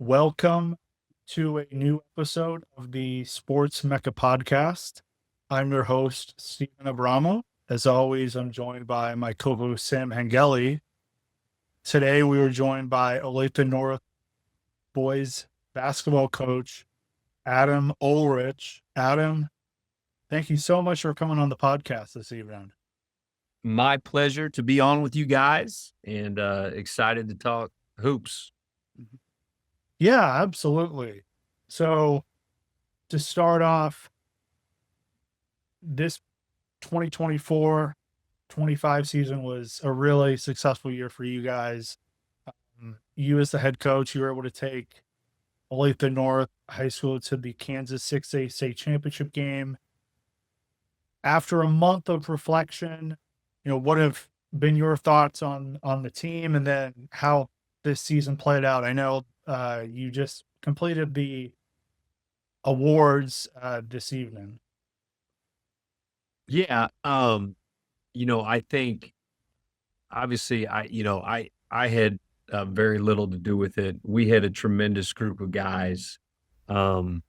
Welcome to a new episode of the Sports Mecca podcast. I'm your host, Stephen Abramo. As always, I'm joined by my co-host, Sam Hengeli. Today, we were joined by Olathe North boys basketball coach, Adam Olerich. Adam, thank you so much for coming on the podcast this evening. My pleasure to be on with you guys and excited to talk hoops. Yeah, absolutely. So to start off, this 2024-25 season was a really successful year for you guys. You as the head coach, you were able to take Olathe North High School to the Kansas 6A state championship game. After a month of reflection, what have been your thoughts on the team and then how this season played out? I know you just completed the awards this evening. Yeah, I think obviously I had very little to do with it. We had a tremendous group of guys. I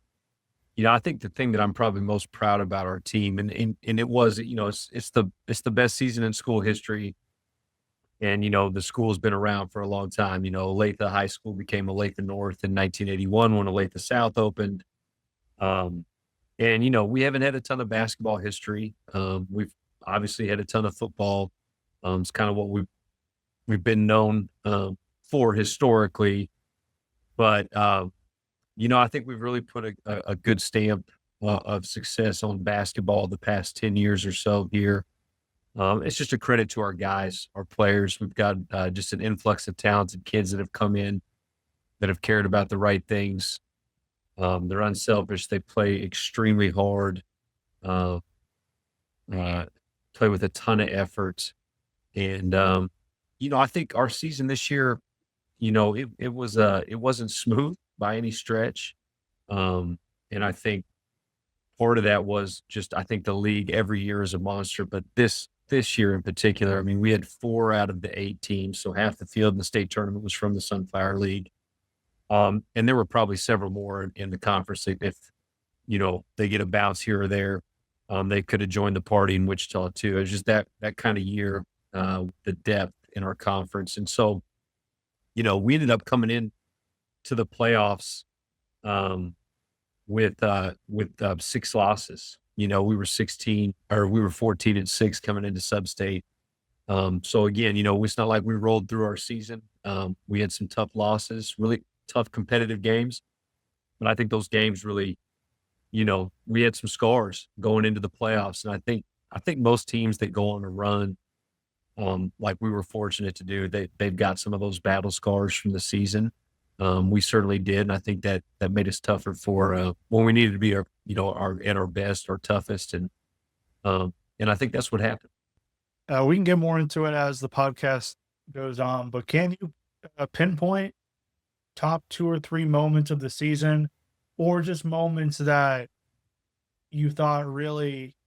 think the thing that I'm probably most proud about our team, and it was, it's the best season in school history. And, the school's been around for a long time. Olathe High School became Olathe North in 1981 when Olathe South opened. Um, and, we haven't had a ton of basketball history. We've obviously had a ton of football. It's kind of what we've been known for historically. But, I think we've really put a good stamp of success on basketball the past 10 years or so here. It's just a credit to our guys, our players. We've got just an influx of talented kids that have come in that have cared about the right things. They're unselfish. They play extremely hard, uh, play with a ton of effort. And, I think our season this year, it wasn't smooth by any stretch. And I think part of that was just, I think the league every year is a monster, but this year in particular, I mean, we had 4 out of the 8 teams, so half the field in the state tournament was from the Sunflower League. And there were probably several more in the conference. If they get a bounce here or there, they could have joined the party in Wichita too. It was just that kind of year, the depth in our conference. And so, we ended up coming in to the playoffs with 6 losses. We were 14-6 coming into sub-state. So again, it's not like we rolled through our season. We had some tough losses, really tough competitive games. But I think those games really, we had some scars going into the playoffs. And I think most teams that go on a run, like we were fortunate to do, they've got some of those battle scars from the season. We certainly did, and I think that made us tougher for when we needed to be at our best, our toughest, and I think that's what happened. We can get more into it as the podcast goes on, but can you pinpoint top 2 or 3 moments of the season, or just moments that you thought really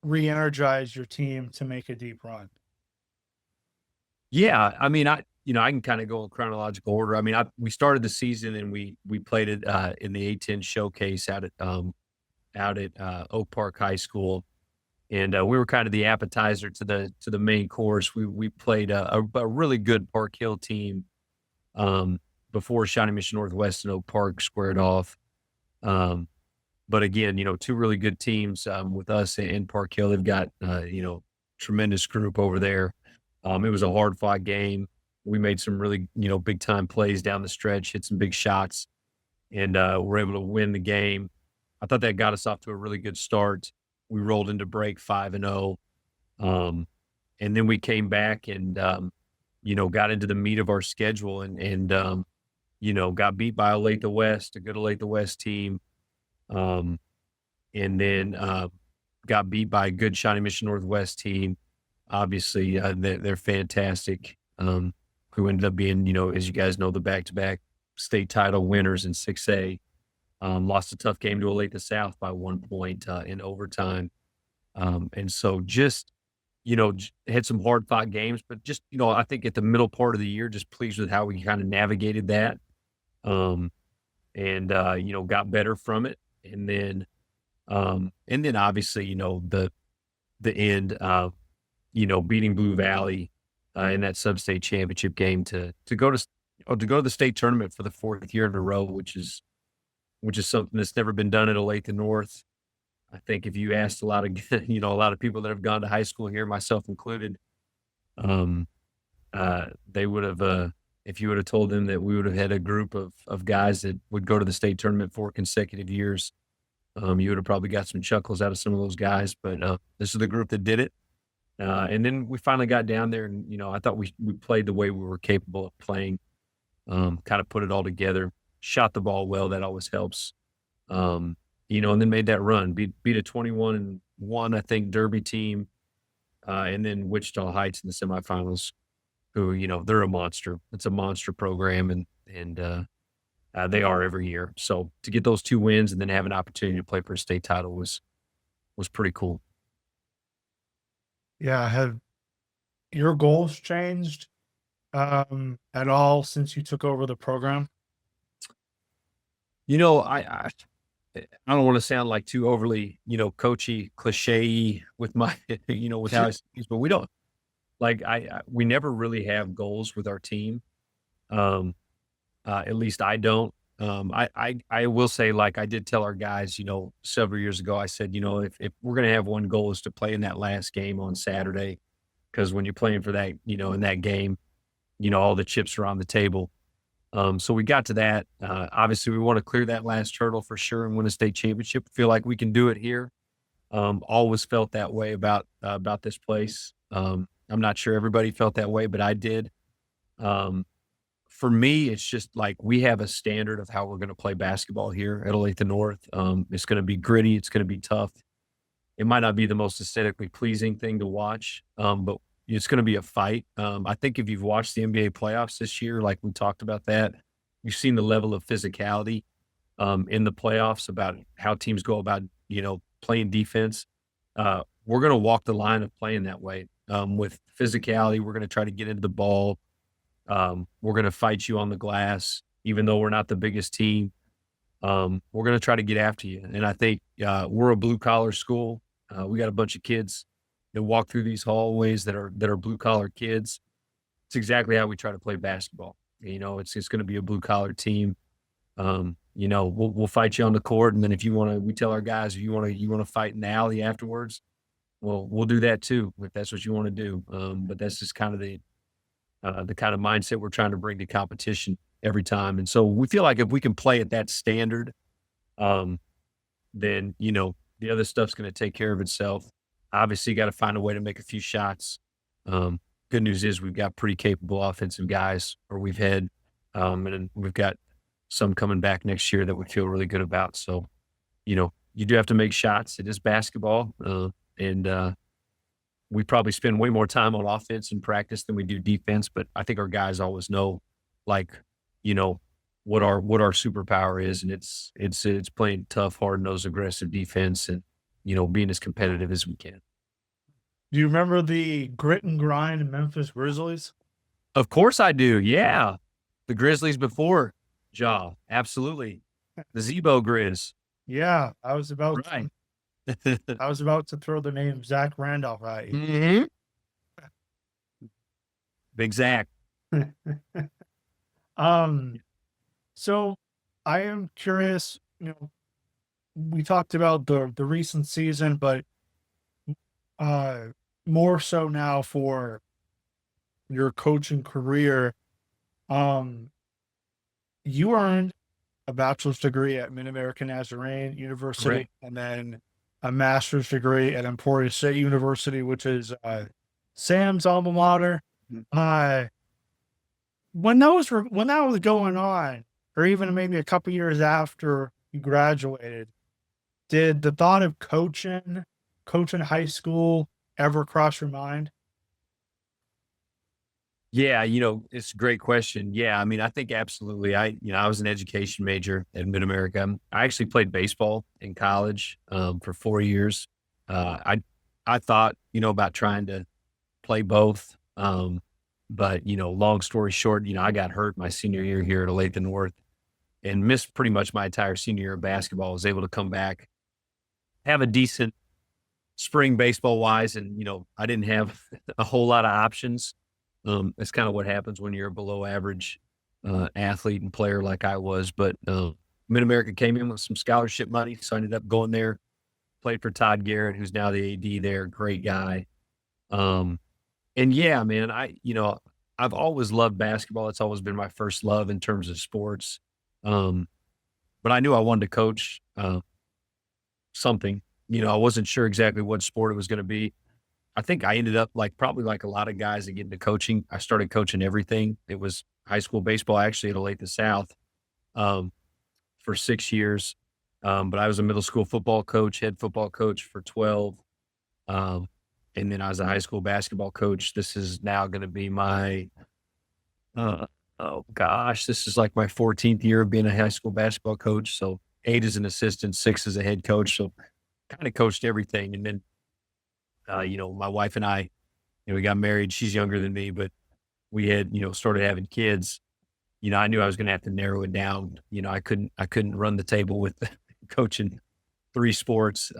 re-energized your team to make a deep run? Yeah, I mean, I can kind of go in chronological order. I mean, we started the season and we played it in the A10 showcase out at Oak Park High School, and we were kind of the appetizer to the main course. We played a really good Park Hill team before Shawnee Mission Northwest and Oak Park squared off. But again, 2 really good teams with us and Park Hill. They've got tremendous group over there. It was a hard fought game. We made some really big time plays down the stretch, hit some big shots, and we're able to win the game. I thought that got us off to a really good start. We rolled into break 5-0. And then we came back and, got into the meat of our schedule and got beat by Olathe West, a good Olathe West team. And then got beat by a good Shawnee Mission Northwest team. Obviously, they're fantastic. Who ended up being, as you guys know, the back-to-back state title winners in 6A. Lost a tough game to Olathe South by 1 point in overtime. And so just, had some hard fought games, but just, I think at the middle part of the year, just pleased with how we kind of navigated that. um, and got better from it. And then obviously, the end, beating Blue Valley in that sub-state championship game to go to the state tournament for the fourth year in a row, which is something that's never been done at Olathe North. I think if you asked a lot of a lot of people that have gone to high school here, myself included, um, they would have if you would have told them that we would have had a group of guys that would go to the state tournament 4 consecutive years, you would have probably got some chuckles out of some of those guys. But this is the group that did it. And then we finally got down there, and I thought we played the way we were capable of playing. Kind of put it all together, shot the ball well. That always helps. And then made that run, beat a 21-1, I think, Derby team, and then Wichita Heights in the semifinals. Who they're a monster. It's a monster program, and they are every year. So to get those 2 wins and then have an opportunity to play for a state title was pretty cool. Yeah, have your goals changed at all since you took over the program? I don't want to sound like too overly, coachy, cliche with my, with how I speak, but we don't like we never really have goals with our team. Um, at least I don't. I will say, like I did tell our guys, several years ago, I said, if we're gonna have one goal is to play in that last game on Saturday, because when you're playing for that, in that game, all the chips are on the table. So we got to that. Obviously, we want to clear that last hurdle for sure and win a state championship. Feel like we can do it here. Always felt that way about this place. I'm not sure everybody felt that way, but I did. Um, for me, it's just like we have a standard of how we're going to play basketball here at Olathe North. It's going to be gritty. It's going to be tough. It might not be the most aesthetically pleasing thing to watch, but it's going to be a fight. I think if you've watched the NBA playoffs this year, like we talked about that, you've seen the level of physicality in the playoffs about how teams go about, playing defense. We're going to walk the line of playing that way with physicality. We're going to try to get into the ball. We're going to fight you on the glass, even though we're not the biggest team. We're going to try to get after you. And I think we're a blue collar school. We got a bunch of kids that walk through these hallways that are blue collar kids. It's exactly how we try to play basketball. It's going to be a blue collar team. We'll fight you on the court, and then if you want to, we tell our guys if you want to fight in the alley afterwards. Well, we'll do that too if that's what you want to do. But that's just kind of the kind of mindset we're trying to bring to competition every time. And so we feel like if we can play at that standard, um, then the other stuff's going to take care of itself. Obviously, got to find a way to make a few shots. Good news is we've got pretty capable offensive guys, or we've had, and we've got some coming back next year that we feel really good about. So, you do have to make shots. It is basketball, and we probably spend way more time on offense in practice than we do defense. But I think our guys always know, like, you know, what our superpower is, and it's playing tough, hard nosed, aggressive defense, and being as competitive as we can. Do you remember the grit and grind Memphis Grizzlies? Of course I do. Yeah. The Grizzlies before Ja. Absolutely. The Zebo Grizz. Yeah, I was about Right. I was about to throw the name Zach Randolph at you. hmm Big Zach. um, so I am curious, we talked about the recent season, but uh more so now for your coaching career. Um, you earned a bachelor's degree at Mid-American Nazarene University, Correct. and then a master's degree at Emporia State University, which is Sam's alma mater. Mm. Uh, when that was going on, or even maybe a couple years after you graduated, did the thought of coaching high school ever cross your mind? Yeah, it's a great question. Yeah, I mean, I think absolutely. I was an education major at Mid America. I actually played baseball in college for 4 years. I thought, about trying to play both. But long story short, I got hurt my senior year here at Olathe North. and missed pretty much my entire senior year of basketball. I was able to come back, have a decent spring baseball wise, and I didn't have a whole lot of options. That's kind of what happens when you're a below average athlete and player like I was. But Mid America came in with some scholarship money, so I ended up going there. Played for Todd Garrett, who's now the AD there, great guy. Um, and yeah, man, I've always loved basketball. It's always been my first love in terms of sports. Um, but I knew I wanted to coach something. I wasn't sure exactly what sport it was going to be. I think I ended up like probably like a lot of guys that get into coaching. I started coaching everything. It was high school baseball actually at Olathe South um, for 6 years. But I was a middle school football coach, head football coach for 12. Um, and then I was a high school basketball coach. This is now going to be uh, oh gosh, this is like my 14th year of being a high school basketball coach. So 8 as an assistant, 6 as a head coach. So kind of coached everything. And then, my wife and I, we got married. She's younger than me, but we had, started having kids. I knew I was going to have to narrow it down. I couldn't run the table with coaching 3 sports,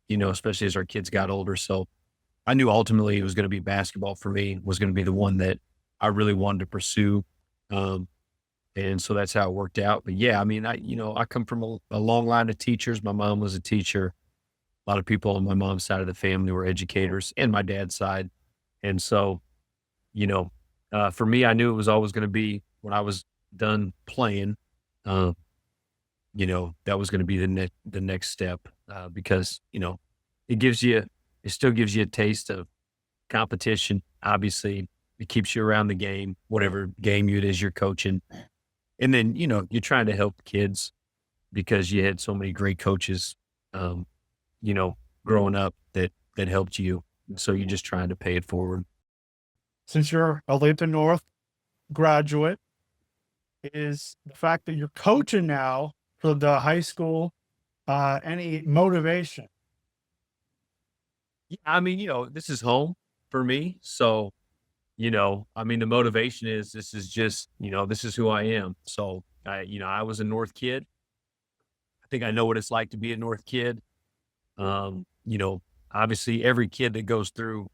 especially as our kids got older. So I knew ultimately it was going to be basketball for me, was going to be the one that I really wanted to pursue. Um, and so that's how it worked out. But yeah, I mean, I come from a long line of teachers. My mom was a teacher. A lot of people on my mom's side of the family were educators, and my dad's side. And so, you know, for me, I knew it was always going to be when I was done playing, uh, that was going to be the next step, because, it gives you, it still gives you a taste of competition. Obviously, it keeps you around the game, whatever game it is you're coaching. And then, you're trying to help kids because you had so many great coaches, um, you know, growing up that helped you. So you're just trying to pay it forward. Since you're a Olathe North graduate, is the fact that you're coaching now for the high school, any motivation? Yeah, I mean, this is home for me. So, I mean, the motivation is this is just, this is who I am. So I was a North kid. I think I know what it's like to be a North kid. Um, you know, Obviously every kid that goes through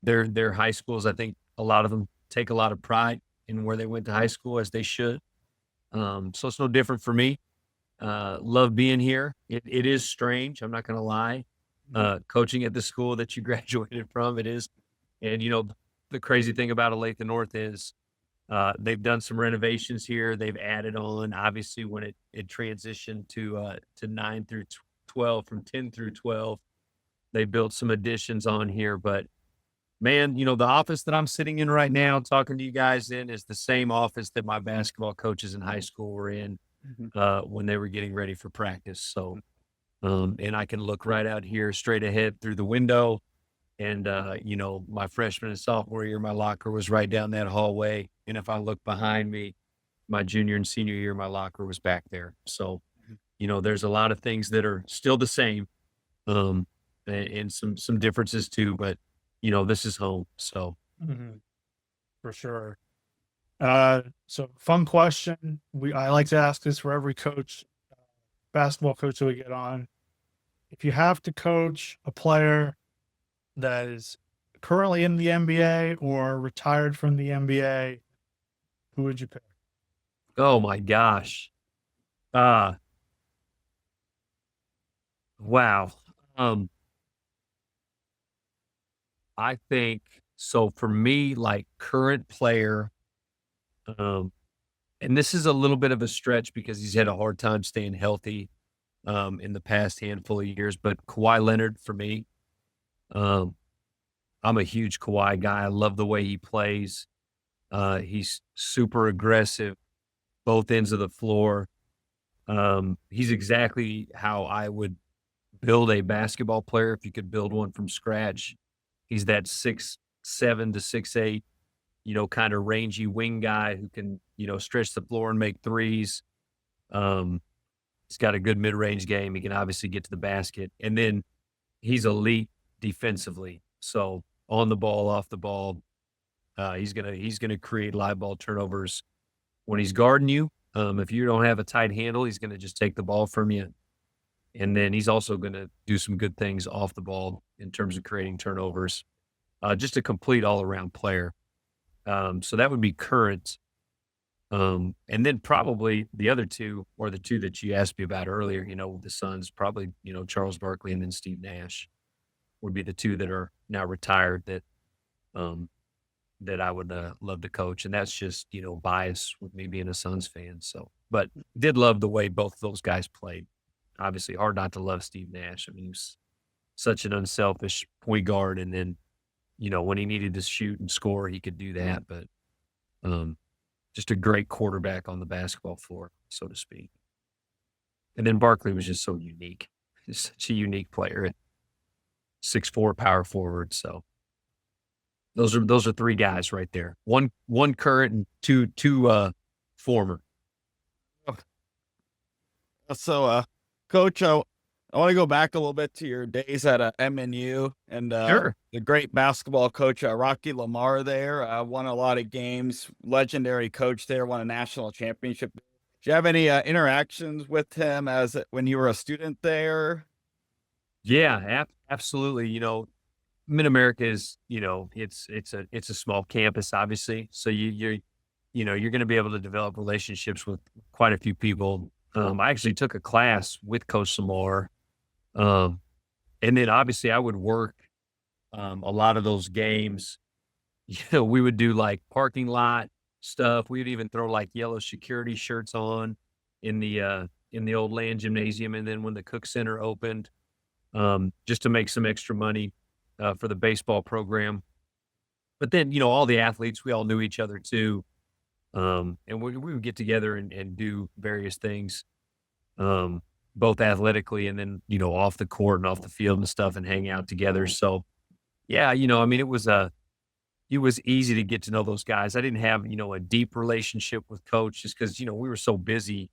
their high schools, I think a lot of them take a lot of pride in where they went to high school as they should. So it's no different for me. Love being here. It is strange. I'm not going to lie. Coaching at the school that you graduated from, it is. And the crazy thing about Olathe North is they've done some renovations here. They've added on, obviously, when it transitioned to 9 through 12, from 10 through 12. They built some additions on here, but man, the office that I'm sitting in right now, talking to you guys in, is the same office that my basketball coaches in high school were in Mhm. when they were getting ready for practice. So, and I can look right out here straight ahead through the window. And, my freshman and sophomore year, my locker was right down that hallway. And if I look behind me, my junior and senior year, my locker was back there. So, there's a lot of things that are still the same, um, and some differences too. But this is home. So, Mhm. For sure. So fun question. I like to ask this for every coach, basketball coach that we get on. If you have to coach a player that is currently in the NBA or retired from the NBA, who would you pick? oh my gosh, uh, wow. Um, I think so. For me, like current player, um, and this is a little bit of a stretch because he's had a hard time staying healthy in the past handful of years. But Kawhi Leonard for me, um, I'm a huge Kawhi guy. I love the way he plays. He's super aggressive, both ends of the floor. He's exactly how I would build a basketball player if you could build one from scratch. He's that 6'7" to 6'8", kind of rangy wing guy who can, stretch the floor and make threes. Um, he's got a good mid-range game. He can obviously get to the basket. And then he's elite defensively. So on the ball, off the ball, he's gonna create live ball turnovers when he's guarding you. If you don't have a tight handle, he's going to just take the ball from you. And then he's also going to do some good things off the ball in terms of creating turnovers. Just a complete all around player. So that would be current. And then probably the other two, or the two that you asked me about earlier, the Suns, probably, Charles Barkley and then Steve Nash would be the two that are now retired um, that I would love to coach. And that's just, bias with me being a Suns fan. So, but did love the way both of those guys played. Obviously, hard not to love Steve Nash. I mean, he was such an unselfish point guard. And then, when he needed to shoot and score, he could do that. But just a great quarterback on the basketball floor, so to speak. And then Barkley was just so unique. He's such a unique player, 6'4" power forward. So those are three guys right there. One current and two former. So, Coach, I want to go back a little bit to your days at MNU and Sure. the great basketball coach, Rocky Lamar there. Won a lot of games, legendary coach there, won a national championship. Do you have any interactions with him when you were a student there? Yeah, absolutely. Mid-America is, it's a small campus, obviously. So you're going to be able to develop relationships with quite a few people. I actually took a class with Coach Lamar. And then obviously I would work a lot of those games. We would do like parking lot stuff. We would even throw like yellow security shirts on in the old land gymnasium. And then when the Cook Center opened, just to make some extra money for the baseball program. But then, all the athletes, we all knew each other too. And we would get together and do various things, both athletically and then, off the court and off the field and stuff and hang out together. So, yeah, I mean, it was easy to get to know those guys. I didn't have, a deep relationship with Coach just because, we were so busy.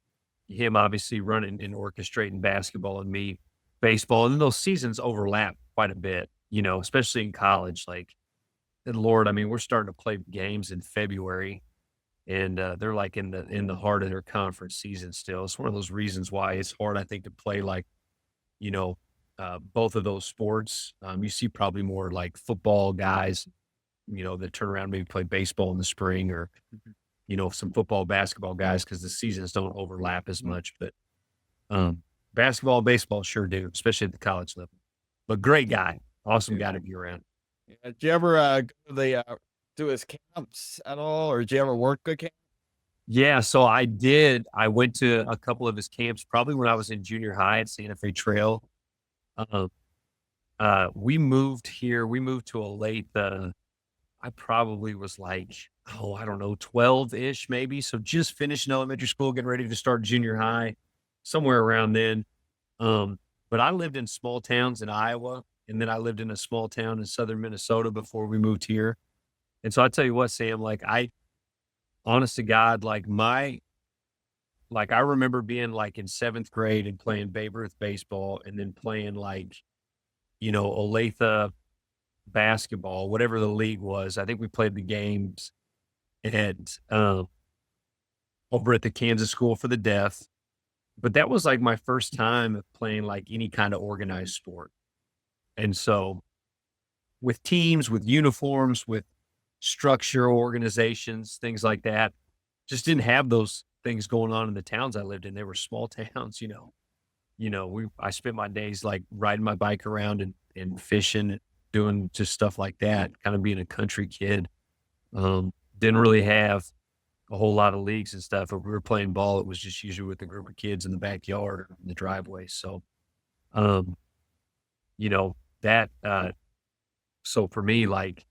Him obviously running and orchestrating basketball and me baseball. And those seasons overlap quite a bit, especially in college. Like, and Lord, I mean, we're starting to play games in February and they're like in the heart of their conference season still. It's one of those reasons why it's hard, I think, to play like, you know, both of those sports. You see probably more like football guys, that turn around, maybe play baseball in the spring or, some football, basketball guys, because the seasons don't overlap as much. But basketball, baseball sure do, especially at the college level. But great guy, awesome guy to be around. Yeah, did you ever do his camps at all, or did you ever work a camp? Yeah, so I did. I went to a couple of his camps probably when I was in junior high at Santa Fe Trail. Uh, we moved here. We moved to Olathe. I probably was like, oh, I don't know, 12-ish maybe. So just finishing elementary school, getting ready to start junior high, somewhere around then. But I lived in small towns in Iowa, and then I lived in a small town in southern Minnesota before we moved here. And so I tell you what, Sam, like honest to God, like I remember being like in seventh grade and playing Babe Ruth baseball and then playing like, Olathe basketball, whatever the league was. I think we played the games at over at the Kansas School for the Deaf. But that was like my first time of playing like any kind of organized sport. And so with teams, with uniforms, with structure, organizations, things like that, just didn't have those things going on in the towns I lived in. They were small towns. I spent my days like riding my bike around and fishing, doing just stuff like that, kind of being a country kid. Didn't really have a whole lot of leagues and stuff. If we were playing ball, it was just usually with a group of kids in the backyard or in the driveway. So, um, that, so for me, like,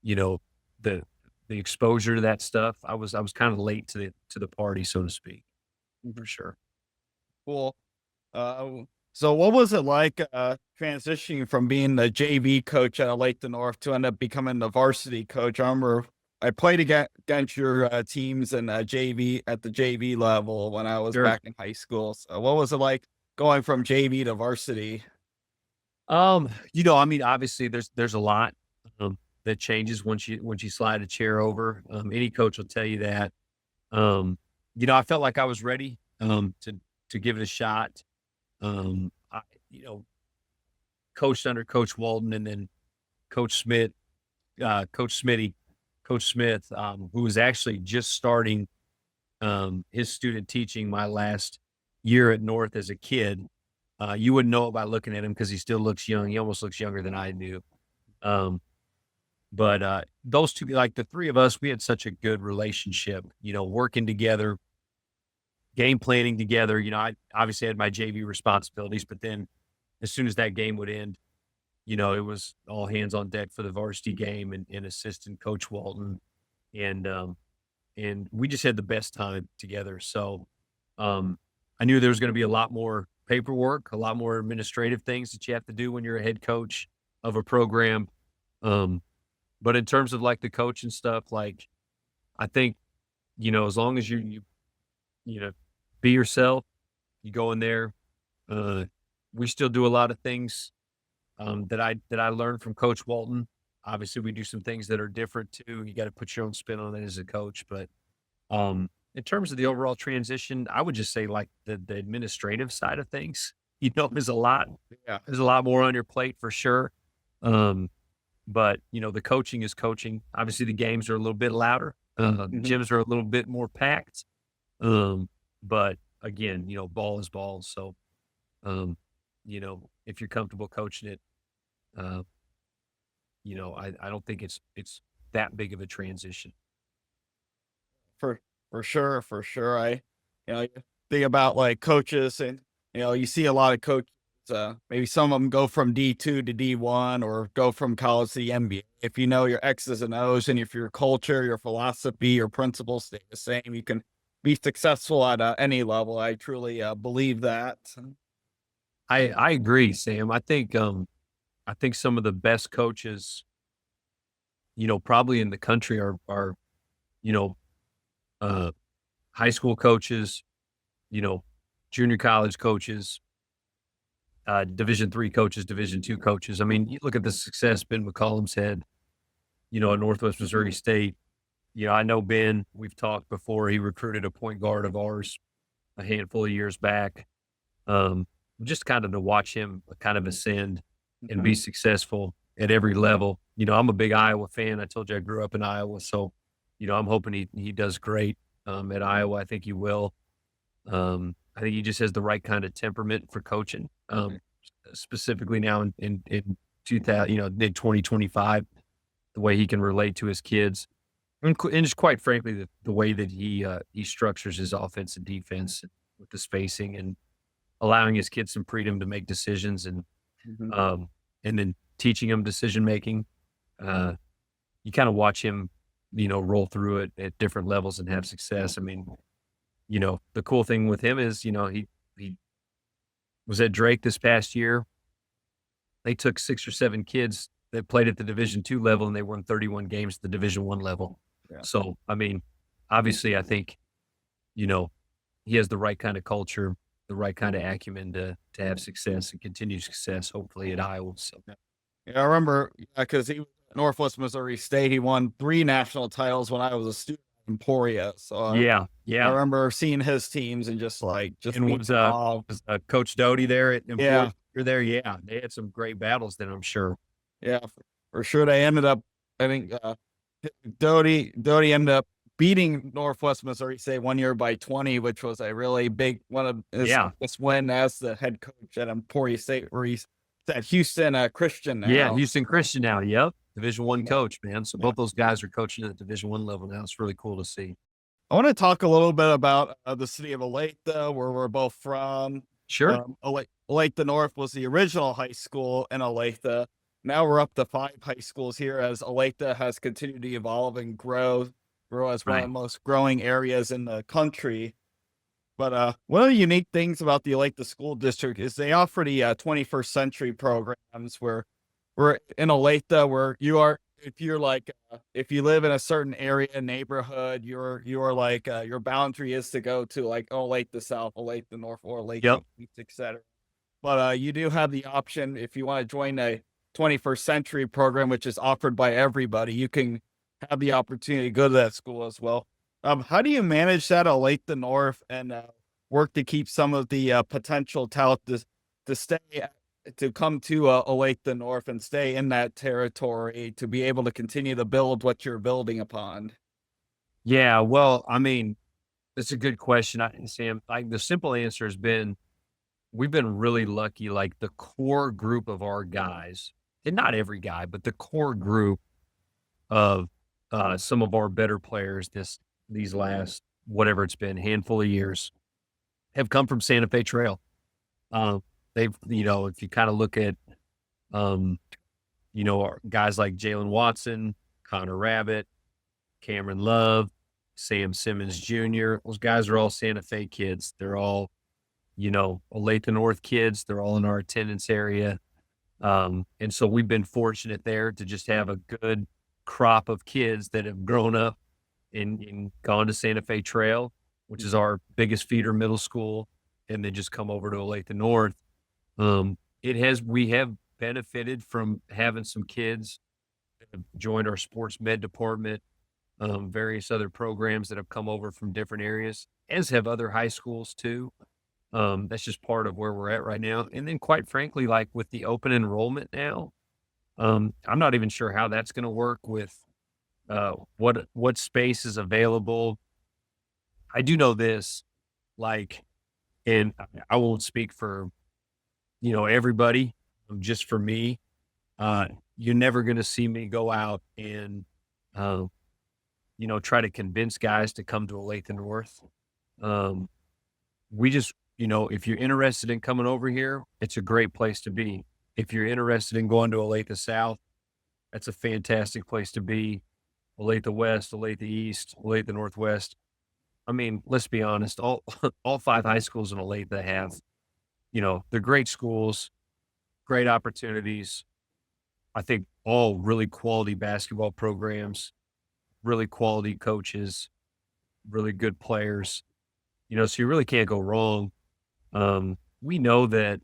the, the exposure to that stuff, I was kind of late to the party, so to speak, for sure. Cool. So what was it like transitioning from being the JV coach at Lake the North to end up becoming the varsity coach? I remember I played against your teams in JV at the JV level when I was Sure. back in high school. So what was it like going from JV to varsity? I mean, obviously there's a lot that changes once you slide a chair over. Any coach will tell you that. Um, I felt like I was ready to give it a shot. I, you know, coached under Coach Walton and then Coach Smith, Coach Smitty, Coach Smith, who was actually just starting his student teaching my last year at North as a kid. You wouldn't know it by looking at him because he still looks young. He almost looks younger than I do. Um, but those two, like the three of us, we had such a good relationship, working together, game planning together. I obviously had my JV responsibilities, but then as soon as that game would end, it was all hands on deck for the varsity game and assistant Coach Walton. And we just had the best time together. So I knew there was going to be a lot more paperwork, a lot more administrative things that you have to do when you're a head coach of a program. But in terms of like the coach and stuff, like I think, as long as you be yourself, you go in there. We still do a lot of things that I learned from Coach Walton. Obviously, we do some things that are different too. You got to put your own spin on it as a coach. But in terms of the overall transition, I would just say like the administrative side of things, there's a lot. Yeah. There's a lot more on your plate for sure. But the coaching is coaching. Obviously, the games are a little bit louder. Gyms are a little bit more packed. But again, ball is ball. So, if you're comfortable coaching it, I don't think it's that big of a transition. For sure, for sure. You think about like coaches, and you see a lot of coaches. Maybe some of them go from D2 to D1 or go from college to the NBA. If you know your X's and O's, and if your culture, your philosophy, your principles stay the same, you can be successful at any level. I truly believe that. I agree, Sam. I think some of the best coaches, probably in the country are high school coaches, junior college coaches, Division III coaches, Division II coaches. I mean, you look at the success Ben McCollum's had, at Northwest Missouri State. I know Ben, we've talked before. He recruited a point guard of ours a handful of years back. Just kind of to watch him kind of ascend and be successful at every level. I'm a big Iowa fan. I told you I grew up in Iowa. So, I'm hoping he does great at Iowa. I think he will. I think he just has the right kind of temperament for coaching, specifically now in 2025, the way he can relate to his kids. And just quite frankly, the way that he structures his offense and defense with the spacing and allowing his kids some freedom to make decisions and then teaching them decision making. You kind of watch him, roll through it at different levels and have success. I mean, the cool thing with him is, he was at Drake this past year. They took 6 or 7 kids that played at the Division II level and they won 31 games at the Division I level. Yeah. So, I mean, obviously I think, he has the right kind of culture, the right kind of acumen to have success and continue success, hopefully at Iowa. So, yeah, I remember because he was at Northwest Missouri State. He won 3 national titles when I was a student in Emporia. So yeah. I remember seeing his teams and just And was Coach Doty there at Emporia? Yeah. You're there. Yeah. They had some great battles then, I'm sure. Yeah, for sure. They ended up, I think, Doty ended up beating Northwest Missouri State one year by 20, which was a really big one of his this win as the head coach at Emporia State, where he's at Houston Christian now. Yeah, Houston Christian now. Yep. Division I coach, man. So both those guys are coaching at the Division I level now. It's really cool to see. I want to talk a little bit about the city of Olathe, where we're both from. Sure. Olathe North was the original high school in Olathe. Now we're up to 5 high schools here as Olathe has continued to evolve and grow as one of the most growing areas in the country. But one of the unique things about the Olathe School District is they offer the 21st century programs where we're in Olathe, where you are, if you're like, if you live in a certain area, neighborhood, you're like, your boundary is to go to like Olathe South, Olathe North, or Olathe East, etc. But you do have the option, if you want to join a 21st century program, which is offered by everybody, you can have the opportunity to go to that school as well. How do you manage that at Olathe North and work to keep some of the potential talent to stay to come to Olathe North and stay in that territory to be able to continue to build what you're building upon? Yeah, well, I mean, it's a good question, Sam. Like the simple answer has been we've been really lucky. Like the core group of our guys, and not every guy, but the core group of some of our better players these last whatever it's been handful of years have come from Santa Fe Trail. Um, they've if you kind of look at um, guys like Jalen Watson, Connor Rabbit, Cameron Love, Sam Simmons Jr. Those guys are all Santa Fe kids. They're all Olathe North kids. They're all in our attendance area. And so we've been fortunate there to just have a good crop of kids that have grown up and gone to Santa Fe Trail, which is our biggest feeder middle school, and then just come over to Olathe North. We have benefited from having some kids that have joined our sports med department, various other programs that have come over from different areas, as have other high schools too. That's just part of where we're at right now. And then quite frankly, like with the open enrollment now, I'm not even sure how that's going to work with what space is available. I do know this, like, and I won't speak for everybody, just for me. You're never going to see me go out and try to convince guys to come to Olathe North. We just, if you're interested in coming over here, it's a great place to be. If you're interested in going to Olathe South, that's a fantastic place to be. Olathe West, Olathe East, Olathe Northwest. I mean, let's be honest, all all 5 high schools in Olathe have, they're great schools, great opportunities. I think all really quality basketball programs, really quality coaches, really good players. So you really can't go wrong. We know that,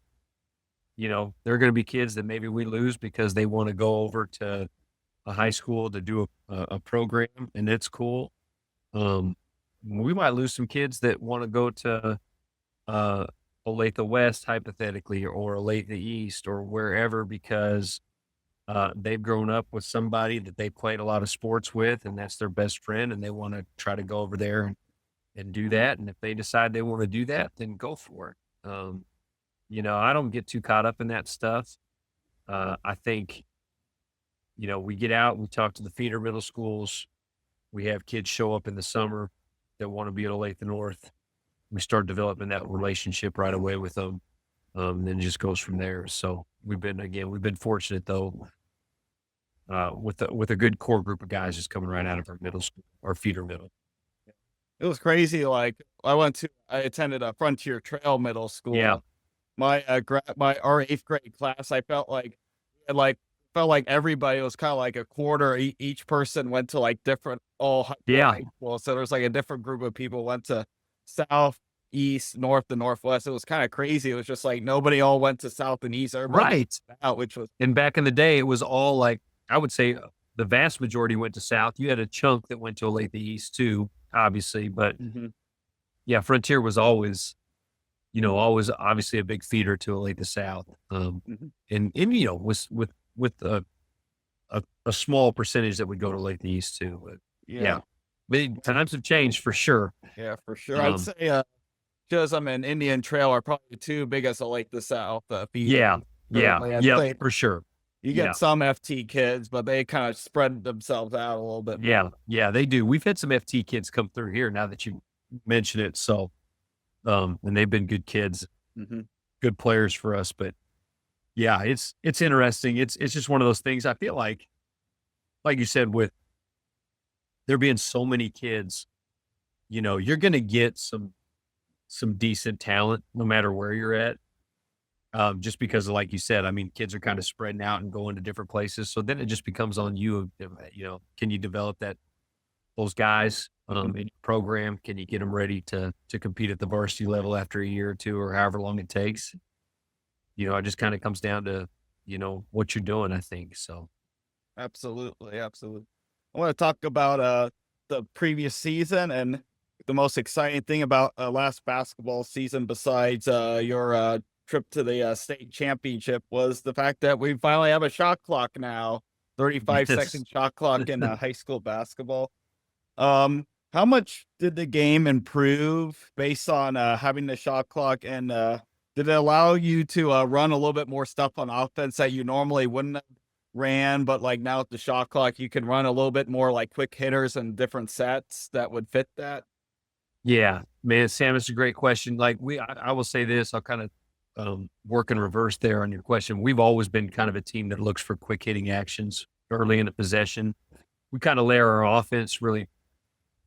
there are going to be kids that maybe we lose because they want to go over to a high school to do a program, and it's cool. We might lose some kids that want to go to Olathe West, hypothetically, or Olathe East, or wherever, because they've grown up with somebody that they played a lot of sports with, and that's their best friend, and they want to try to go over there and do that. And if they decide they want to do that, then go for it. I don't get too caught up in that stuff. I think, we get out, we talk to the feeder middle schools. We have kids show up in the summer that want to be at Olathe North. We start developing that relationship right away with them. And then it just goes from there. So we've been fortunate though, with a good core group of guys just coming right out of our middle school, our feeder middle. It was crazy. Like I attended a Frontier Trail Middle School. Yeah. Our 8th grade class, I felt like everybody was kind of like a quarter. Each person went to like different Yeah. Well, so there's like a different group of people went to South, East, North, and Northwest. It was kind of crazy. It was just like nobody all went to South and East. Everybody Right. out, which was And back in the day, it was all like, I would say the vast majority went to South. You had a chunk that went to Olathe East too, obviously. But yeah, Frontier was always obviously a big feeder to Olathe South. And with a small percentage that would go to Olathe East too. But yeah. But times have changed for sure. Yeah, for sure. I'd say just I'm an Indian Trail are probably the 2 biggest Olathe South. Yeah. Yeah, For sure. You get some FT kids, but they kind of spread themselves out a little bit. Yeah, they do. We've had some FT kids come through here now that you mention it. So, and they've been good kids, good players for us. But yeah, it's interesting. It's just one of those things. I feel like you said, with there being so many kids, you're going to get some decent talent no matter where you're at. Just because like you said, I mean, kids are kind of spreading out and going to different places. So then it just becomes on you, can you develop those guys in your program? Can you get them ready to compete at the varsity level after a year or 2 or however long it takes? It just kind of comes down to, what you're doing, I think. So. Absolutely. I want to talk about the previous season and the most exciting thing about last basketball season, besides your trip to the state championship, was the fact that we finally have a shot clock now, 35 Yes. second shot clock in high school basketball. How much did the game improve based on having the shot clock, and did it allow you to run a little bit more stuff on offense that you normally wouldn't have ran, but like now with the shot clock, you can run a little bit more like quick hitters and different sets that would fit that? Yeah, man, Sam, it's a great question. Like I will say this, I'll kind of work in reverse there on your question. We've always been kind of a team that looks for quick hitting actions early in the possession. We kind of layer our offense really,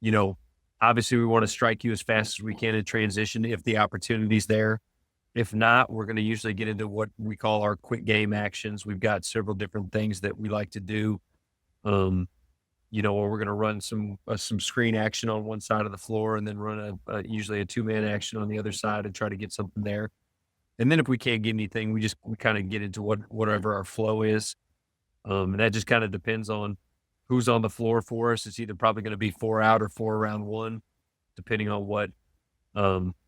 you know, obviously we want to strike you as fast as we can in transition if the opportunity's there. If not, we're going to usually get into what we call our quick game actions. We've got several different things that we like to do. Or we're going to run some screen action on one side of the floor and then run usually a 2-man action on the other side and try to get something there. And then if we can't get anything, we kind of get into whatever our flow is. And that just kind of depends on who's on the floor for us. It's either probably going to be 4 out or 4 around 1, depending on what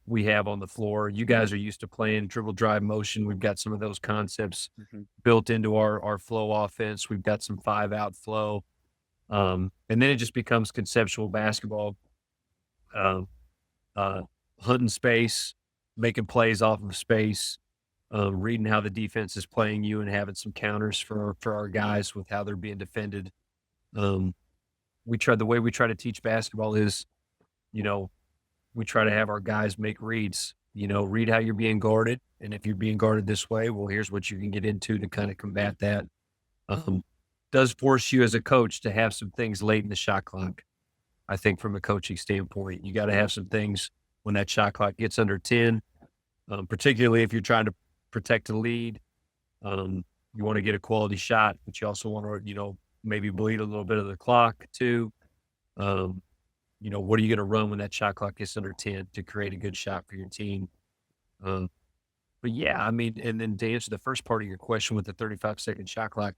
we have on the floor. You guys are used to playing dribble drive motion. We've got some of those concepts built into our flow offense. We've got some 5 out flow. And then it just becomes conceptual basketball, hunting space, making plays off of space, reading how the defense is playing you and having some counters for our guys with how they're being defended. The way we try to teach basketball is, we try to have our guys make reads, read how you're being guarded. And if you're being guarded this way, well, here's what you can get into to kind of combat that. Does force you as a coach to have some things late in the shot clock. I think from a coaching standpoint, you got to have some things when that shot clock gets under 10, particularly if you're trying to protect a lead. You want to get a quality shot, but you also want to, maybe bleed a little bit of the clock too. What are you going to run when that shot clock gets under 10 to create a good shot for your team? But yeah, I mean, and then to answer the first part of your question with the 35-second shot clock,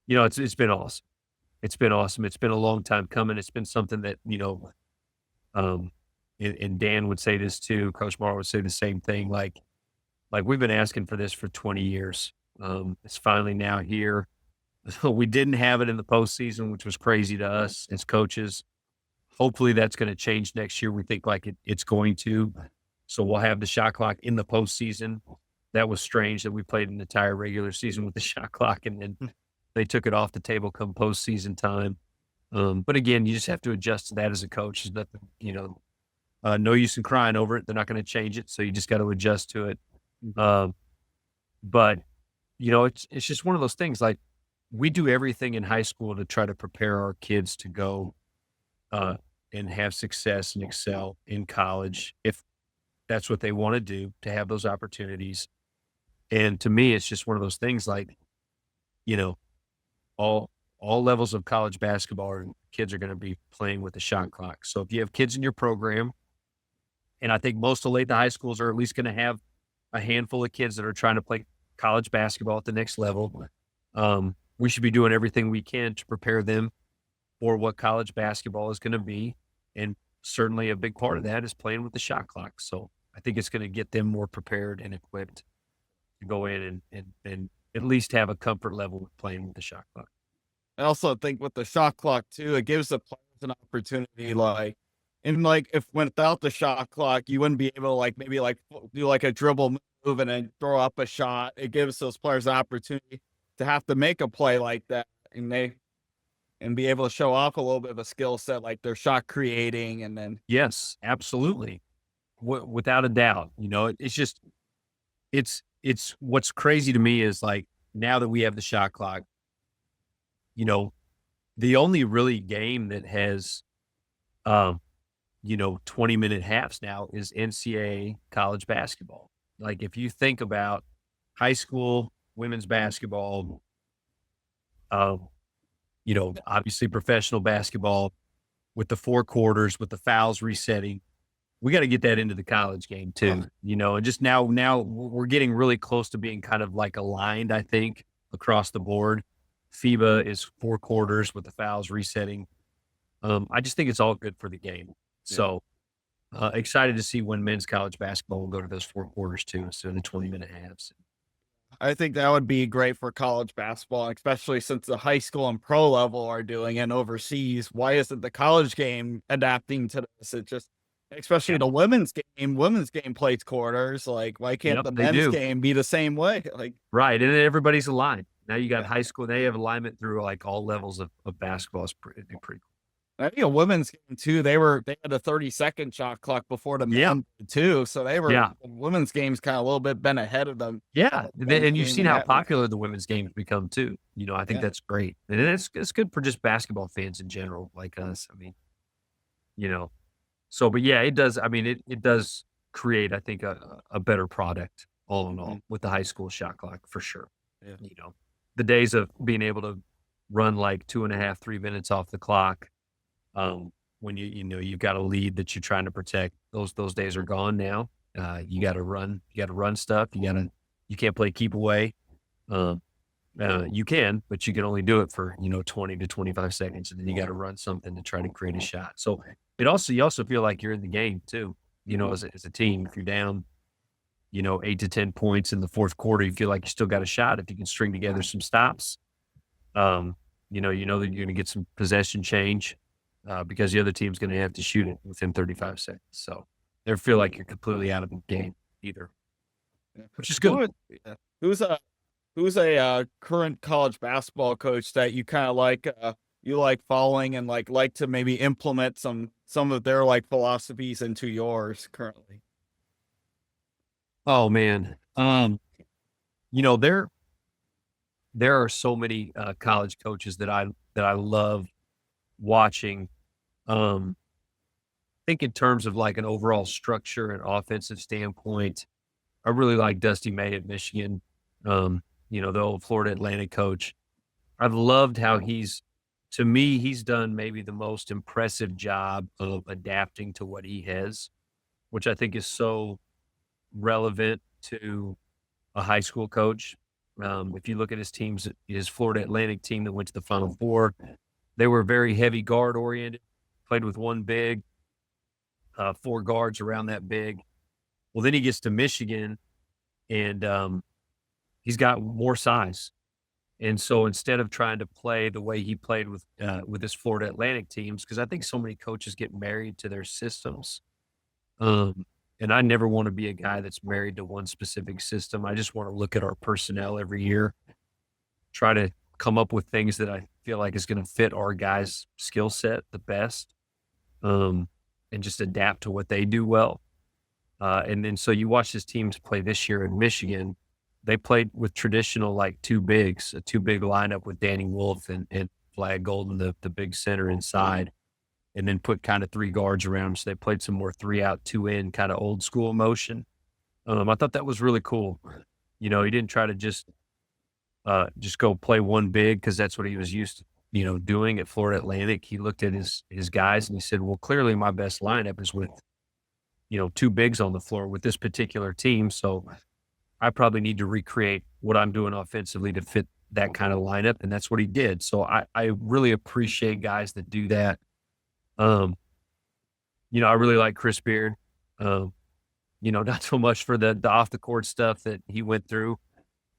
it's been awesome. It's been awesome. It's been a long time coming. It's been something that, and Dan would say this too. Coach Morrow would say the same thing. Like we've been asking for this for 20 years. It's finally now here. We didn't have it in the postseason, which was crazy to us as coaches. Hopefully that's going to change next year. We think it's going to. So we'll have the shot clock in the postseason. That was strange that we played an entire regular season with the shot clock and then they took it off the table come postseason time. But again, you just have to adjust to that as a coach. There's nothing, no use in crying over it. They're not going to change it. So you just got to adjust to it. But it's just one of those things. Like we do everything in high school to try to prepare our kids to go and have success and excel in college if that's what they want to do, to have those opportunities. And to me, it's just one of those things like, all levels of college basketball, kids are going to be playing with the shot clock. So if you have kids in your program, and I think most Olathe high schools are at least going to have a handful of kids that are trying to play college basketball at the next level, we should be doing everything we can to prepare them for what college basketball is going to be. And certainly a big part of that is playing with the shot clock. So I think it's going to get them more prepared and equipped to go in and at least have a comfort level with playing with the shot clock. I also think with the shot clock too, it gives the players an opportunity, if without the shot clock, you wouldn't be able to maybe do a dribble move and then throw up a shot. It gives those players an opportunity to have to make a play like that and be able to show off a little bit of a skill set, like their shot creating. And then, yes, absolutely. Without a doubt, it's what's crazy to me is now that we have the shot clock, the only really game that has, 20-minute halves now is NCAA college basketball. Like if you think about high school women's basketball, obviously professional basketball with the 4 quarters, with the fouls resetting, we got to get that into the college game too, and just now we're getting really close to being kind of aligned, I think, across the board. FIBA is 4 quarters with the fouls resetting. I just think it's all good for the game. So excited to see when men's college basketball will go to those 4 quarters too, instead of the 20-minute halves. I think that would be great for college basketball, especially since the high school and pro level are doing it overseas. Why isn't the college game adapting to this? It just, especially Yeah. the women's game plays quarters. Like, why can't Yep, the they men's do. game be the same way? Like, Right, and then everybody's aligned. Now you got Yeah. high school, they have alignment through like all levels of basketball. It's pretty cool. I think a women's game too. They had a 30-second shot clock before the Yeah. men did too. So Yeah. the women's game's kind of a little bit been ahead of them. Yeah, the men's and you've game seen in how that regard. popular the women's games become too. I think Yeah. that's great, and it's good for just basketball fans in general, like us. I mean, you know, so but yeah, it does. I mean, it does create, I think, a better product all in all with the high school shot clock for sure. Yeah. The days of being able to run like 2.5, 3 minutes off the clock, when you've got a lead that you're trying to protect, those days are gone now. You got to run stuff. You can't play keep away. You can, but you can only do it for 20 to 25 seconds, and then you got to run something to try to create a shot. So you also feel like you're in the game too. As a team, if you're down, 8 to 10 points in the fourth quarter, you feel like you still got a shot if you can string together some stops. You know that you're going to get some possession change because the other team's going to have to shoot it within 35 seconds. So they feel like you're completely out of the game either, which is good. Who's a current college basketball coach that you kind of like, you like following and like to maybe implement some of their like philosophies into yours currently? Oh man. There are so many college coaches that I love watching. I think in terms of like an overall structure and offensive standpoint, I really like Dusty May at Michigan. The old Florida Atlantic coach. I've loved how to me, he's done maybe the most impressive job of adapting to what he has, which I think is so relevant to a high school coach. If you look at his Florida Atlantic team that went to the Final Four, they were very heavy guard oriented, played with one big, 4 guards around that big. Well, then he gets to Michigan and he's got more size. And so instead of trying to play the way he played with his Florida Atlantic teams, because I think so many coaches get married to their systems. And I never want to be a guy that's married to one specific system. I just want to look at our personnel every year, try to come up with things that I feel like is going to fit our guys' skill set the best, and just adapt to what they do well. And then so you watch his teams play this year in Michigan. They played with traditional like a 2-big lineup with Danny Wolf and Flag Golden, the big center inside, and then put kind of 3 guards around him. So they played some more 3 out, 2 in kind of old school motion. I thought that was really cool. He didn't try to just go play one big because that's what he was used to, doing at Florida Atlantic. He looked at his guys and he said, well, clearly my best lineup is with, 2 bigs on the floor with this particular team. So I probably need to recreate what I'm doing offensively to fit that kind of lineup. And that's what he did. So I really appreciate guys that do that. I really like Chris Beard. Not so much for the off the court stuff that he went through,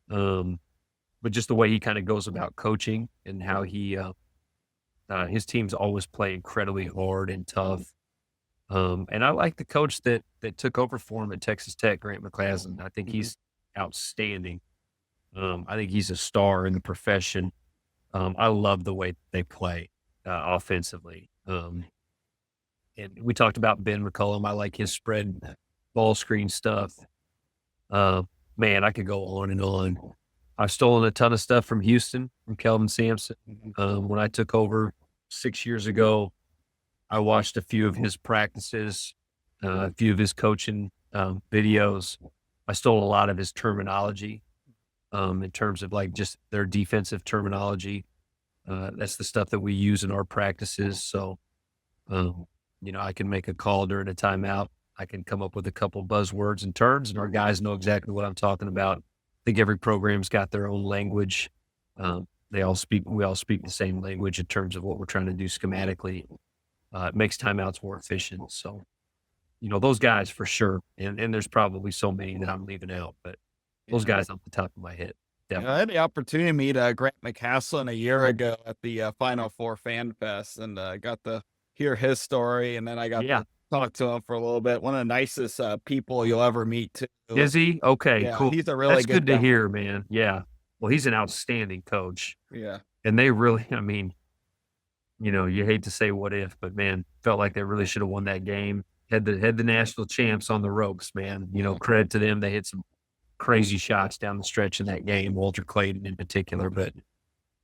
but just the way he kind of goes about coaching and how his teams always play incredibly hard and tough. And I like the coach that took over for him at Texas Tech, Grant McClassen. I think he's outstanding. I think he's a star in the profession. I love the way they play offensively. And we talked about Ben McCullum. I like his spread ball screen stuff. Man, I could go on and on. I've stolen a ton of stuff from Houston, from Kelvin Sampson. When I took over 6 years ago, I watched a few of his practices, a few of his coaching videos. I stole a lot of his terminology in terms of like just their defensive terminology. That's the stuff that we use in our practices. So, I can make a call during a timeout. I can come up with a couple buzzwords and terms, and our guys know exactly what I'm talking about. I think every program's got their own language. We all speak the same language in terms of what we're trying to do schematically. It makes timeouts more efficient. So, those guys for sure. And there's probably so many that I'm leaving out, but those Yeah. guys off the top of my head, Yeah, definitely. I had the opportunity to meet Grant McCaslin a year ago at the Final Four Fan Fest, and got to hear his story, and then I got Yeah. to talk to him for a little bit. One of the nicest people you'll ever meet, too. Is he? Okay, Yeah, cool. he's a really That's good good to guy. hear, man. Yeah. Well, he's an outstanding coach. Yeah, And they really, I mean, you hate to say what if, but man, felt like they really should have won that game. Had the national champs on the ropes, man. Credit to them. They hit some crazy shots down the stretch in that game, Walter Clayton in particular. But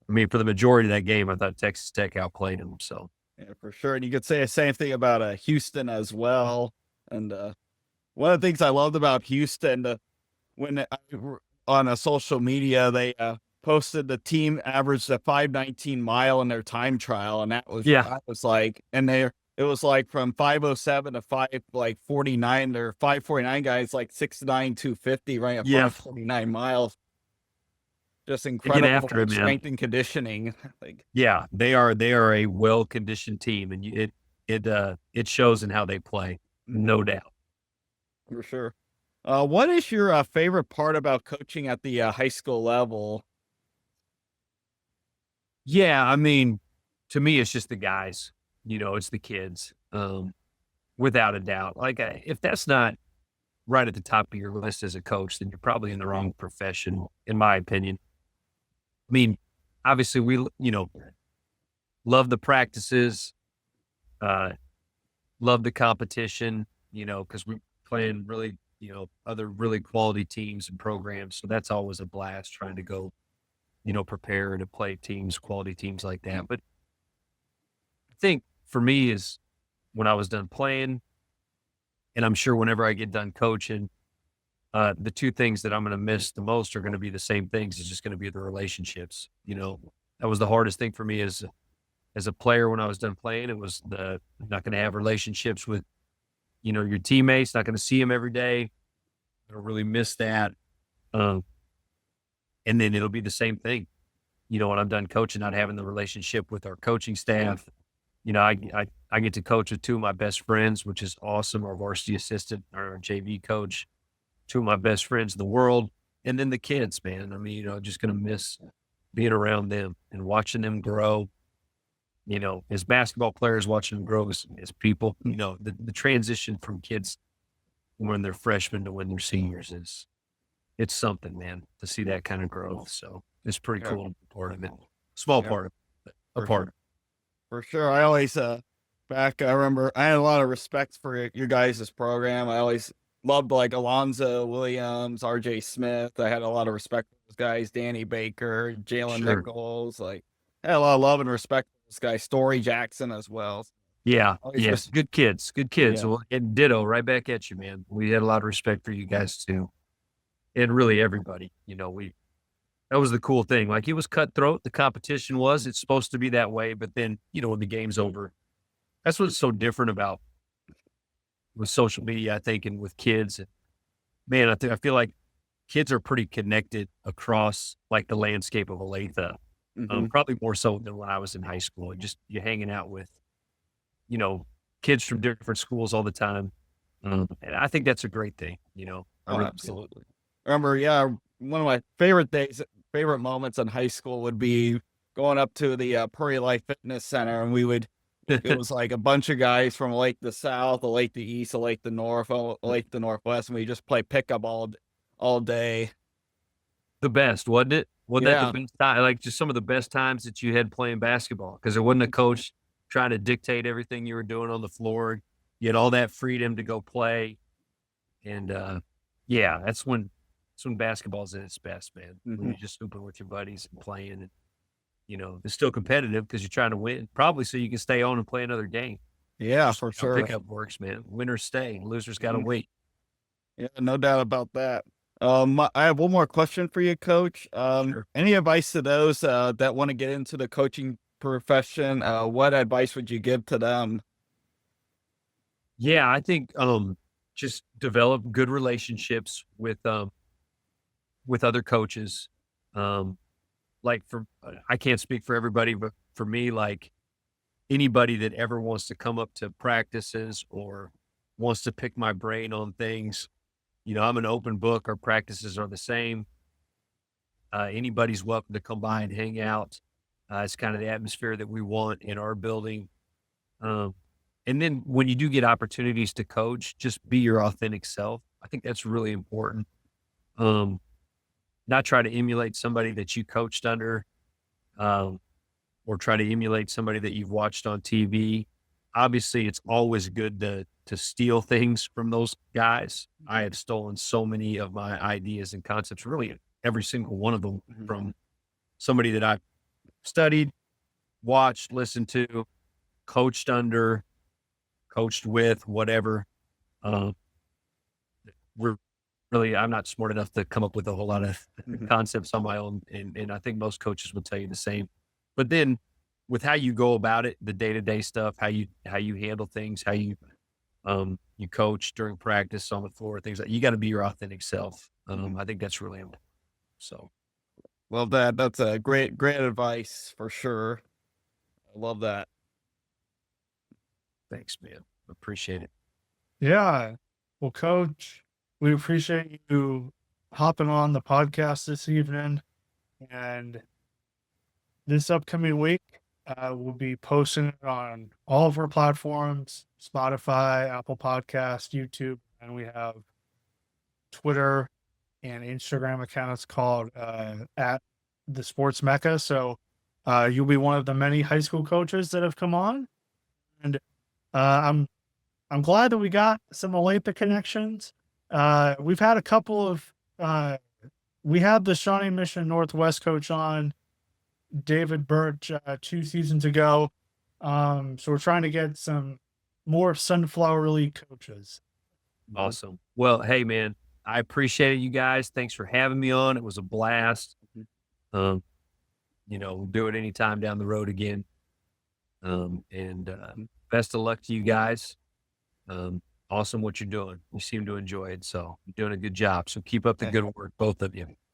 I mean, for the majority of that game, I thought Texas Tech outplayed them. So yeah, for sure. And you could say the same thing about Houston as well. And one of the things I loved about Houston, on social media, they posted the team averaged a 5:19 in their time trial, and yeah, I was like, and it was like from 5:07 to 5:49 or 5:49 guys like 6'9", 250 running at yeah, 5:49 miles. Just they get incredible after it, man. strength and conditioning. Like, Yeah, they are a well conditioned team, and it shows in how they play, no doubt. for sure. What is your favorite part about coaching at the high school level? Yeah, I mean, to me, it's just the guys. It's the kids, without a doubt. Like, if that's not right at the top of your list as a coach, then you're probably in the wrong profession, in my opinion. I mean, obviously, love the practices, uh, love the competition, because we're playing really, other really quality teams and programs. So that's always a blast trying to go, prepare to play quality teams like that. But I think for me is when I was done playing, and I'm sure whenever I get done coaching, the two things that I'm going to miss the most are going to be the same things. It's just going to be the relationships. That was the hardest thing for me as a player when I was done playing. It was not going to have relationships with, your teammates, not going to see them every day. I don't really miss that. Um, and then it'll be the same thing, when I'm done coaching, not having the relationship with our coaching staff. I get to coach with two of my best friends, which is awesome. Our varsity assistant, our JV coach, two of my best friends in the world. And then the kids, man. I mean, just going to miss being around them and watching them grow. As basketball players, watching them grow as people, the transition from kids when they're freshmen to when they're seniors it's something, man, to see that kind of growth. So it's pretty Yeah. cool to be part of it. Small Yeah. part of it, but a For part. sure. For sure. I always I remember I had a lot of respect for your guys' program. I always loved like Alonzo Williams, RJ Smith. I had a lot of respect for those guys, Danny Baker, Jalen Sure. Nichols. Like, I had a lot of love and respect for this guy, Story Jackson as well. Yeah. Always Yes. Good kids. Good kids. Yeah. Well, and ditto right back at you, man. We had a lot of respect for you guys too. And really everybody, that was the cool thing. Like, it was cutthroat. The competition it's supposed to be that way. But then, when the game's over, that's what's so different about with social media, I think, and with kids. And man, I feel like kids are pretty connected across like the landscape of Olathe. Mhm. Probably more so than when I was in high school. Just you hanging out with, kids from different schools all the time. And I think that's a great thing. I Oh, really do. absolutely. Remember, one of my favorite moments in high school would be going up to the Prairie Life Fitness Center, and it was like a bunch of guys from Lake the South, Lake the East, Lake the North, Lake the Northwest, and we just play pickup all day. The best, wasn't it? Wasn't that Yeah. the best time? Like, just some of the best times that you had playing basketball because there wasn't a coach trying to dictate everything you were doing on the floor. You had all that freedom to go play. And yeah, that's when basketball's at its best, man. When Mhm. you're just hooping with your buddies and playing, and it's still competitive because you're trying to win, probably so you can stay on and play another game. Yeah, Just for how sure. pickup works, man. Winners stay, losers got to Mhm. wait. Yeah, no doubt about that. I have one more question for you, Coach. Sure. Any advice to those that want to get into the coaching profession? What advice would you give to them? Yeah, I think just develop good relationships with other coaches. Like, I can't speak for everybody, but for me, like, anybody that ever wants to come up to practices or wants to pick my brain on things, I'm an open book. Our practices are the same. Anybody's welcome to come by and hang out. It's kind of the atmosphere that we want in our building. Um, and then when you do get opportunities to coach, just be your authentic self. I think that's really important. Not try to emulate somebody that you coached under, or try to emulate somebody that you've watched on TV. Obviously, it's always good to steal things from those guys. I have stolen so many of my ideas and concepts, really every single one of them, from somebody that I've studied, watched, listened to, coached under, coached with, whatever. We're really, I'm not smart enough to come up with a whole lot of concepts on my own. And I think most coaches will tell you the same. But then with how you go about it, the day-to-day stuff, how you handle things, how you coach during practice on the floor, things like, you got to be your authentic self. I think that's really important. So, Well, that's a great advice for sure. I love that. thanks, man. Appreciate it. Yeah. Well, Coach, we appreciate you hopping on the podcast this evening. And this upcoming week, we'll be posting it on all of our platforms, Spotify, Apple Podcast, YouTube, and we have Twitter and Instagram accounts called at the Sports Mecca. So you'll be one of the many high school coaches that have come on. And I'm glad that we got some Olathe connections. We've had a couple of we had the Shawnee Mission Northwest coach on, David Birch, 2 seasons ago. So we're trying to get some more Sunflower League coaches. Awesome. Well, hey, man, I appreciate it, you guys. Thanks for having me on. It was a blast. We'll do it anytime down the road again. Best of luck to you guys. Awesome what you're doing. You seem to enjoy it. So you're doing a good job. So keep up the good work, both of you.